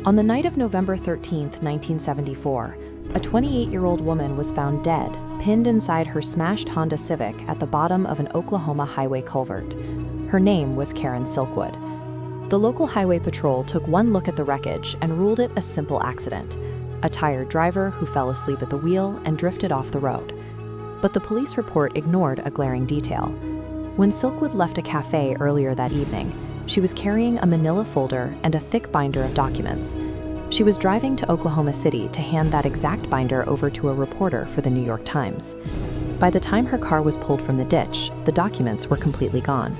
On the night of November 13, 1974, a 28-year-old woman was found dead, pinned inside her smashed Honda Civic at the bottom of an Oklahoma highway culvert. Her name was Karen Silkwood. The local highway patrol took one look at the wreckage and ruled it a simple accident, a tired driver who fell asleep at the wheel and drifted off the road. But the police report ignored a glaring detail. When Silkwood left a cafe earlier that evening, she was carrying a manila folder and a thick binder of documents. She was driving to Oklahoma City to hand that exact binder over to a reporter for the New York Times. By the time her car was pulled from the ditch, the documents were completely gone.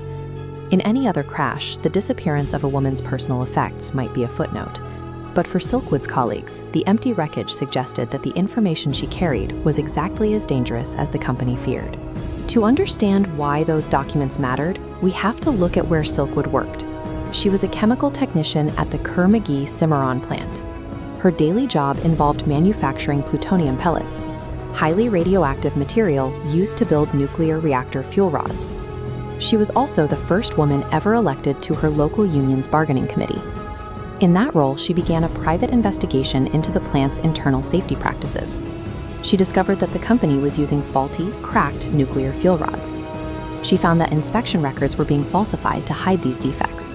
In any other crash, the disappearance of a woman's personal effects might be a footnote. But for Silkwood's colleagues, the empty wreckage suggested that the information she carried was exactly as dangerous as the company feared. To understand why those documents mattered, we have to look at where Silkwood worked. She was a chemical technician at the Kerr-McGee Cimarron plant. Her daily job involved manufacturing plutonium pellets, highly radioactive material used to build nuclear reactor fuel rods. She was also the first woman ever elected to her local union's bargaining committee. In that role, she began a private investigation into the plant's internal safety practices. She discovered that the company was using faulty, cracked nuclear fuel rods. She found that inspection records were being falsified to hide these defects.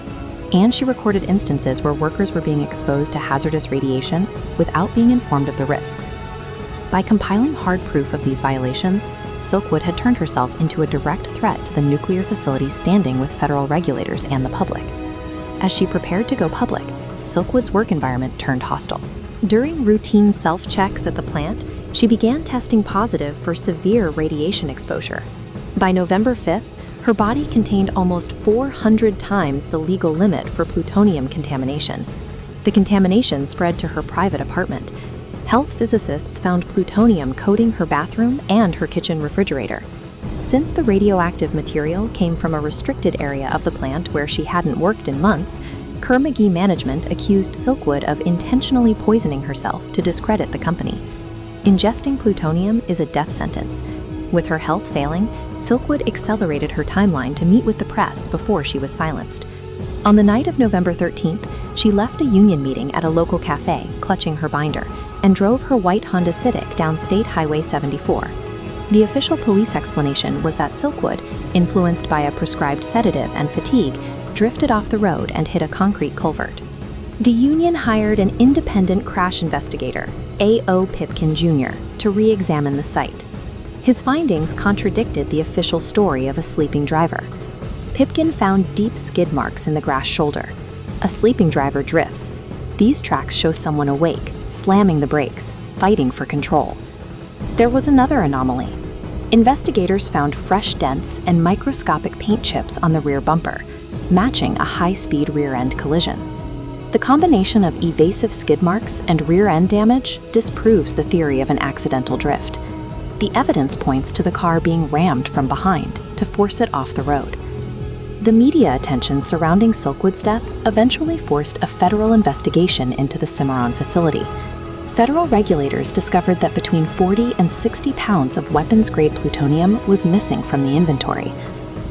And she recorded instances where workers were being exposed to hazardous radiation without being informed of the risks. By compiling hard proof of these violations, Silkwood had turned herself into a direct threat to the nuclear facility's standing with federal regulators and the public. As she prepared to go public, Silkwood's work environment turned hostile. During routine self-checks at the plant, she began testing positive for severe radiation exposure. By November 5th, her body contained almost 400 times the legal limit for plutonium contamination. The contamination spread to her private apartment. Health physicists found plutonium coating her bathroom and her kitchen refrigerator. Since the radioactive material came from a restricted area of the plant where she hadn't worked in months, Kerr-McGee management accused Silkwood of intentionally poisoning herself to discredit the company. Ingesting plutonium is a death sentence. With her health failing, Silkwood accelerated her timeline to meet with the press before she was silenced. On the night of November 13th, she left a union meeting at a local cafe, clutching her binder, and drove her white Honda Civic down State Highway 74. The official police explanation was that Silkwood, influenced by a prescribed sedative and fatigue, drifted off the road and hit a concrete culvert. The union hired an independent crash investigator, A.O. Pipkin Jr., to re-examine the site. His findings contradicted the official story of a sleeping driver. Pipkin found deep skid marks in the grass shoulder. A sleeping driver drifts. These tracks show someone awake, slamming the brakes, fighting for control. There was another anomaly. Investigators found fresh dents and microscopic paint chips on the rear bumper, matching a high-speed rear-end collision. The combination of evasive skid marks and rear-end damage disproves the theory of an accidental drift. The evidence points to the car being rammed from behind to force it off the road. The media attention surrounding Silkwood's death eventually forced a federal investigation into the Cimarron facility. Federal regulators discovered that between 40 and 60 pounds of weapons-grade plutonium was missing from the inventory.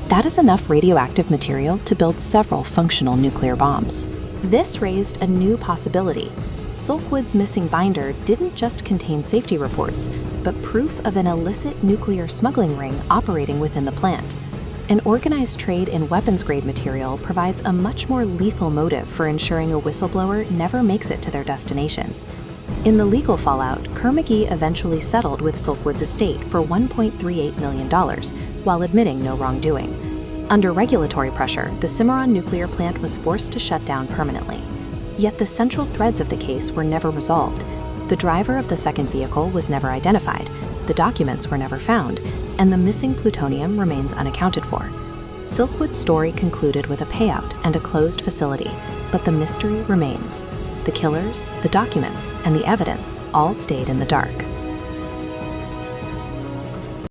That is enough radioactive material to build several functional nuclear bombs. This raised a new possibility. Silkwood's missing binder didn't just contain safety reports, but proof of an illicit nuclear smuggling ring operating within the plant. An organized trade in weapons-grade material provides a much more lethal motive for ensuring a whistleblower never makes it to their destination. In the legal fallout, Kerr-McGee eventually settled with Silkwood's estate for $1.38 million, while admitting no wrongdoing. Under regulatory pressure, the Cimarron nuclear plant was forced to shut down permanently. Yet the central threads of the case were never resolved. The driver of the second vehicle was never identified, the documents were never found, and the missing plutonium remains unaccounted for. Silkwood's story concluded with a payout and a closed facility, but the mystery remains. The killers, the documents, and the evidence all stayed in the dark.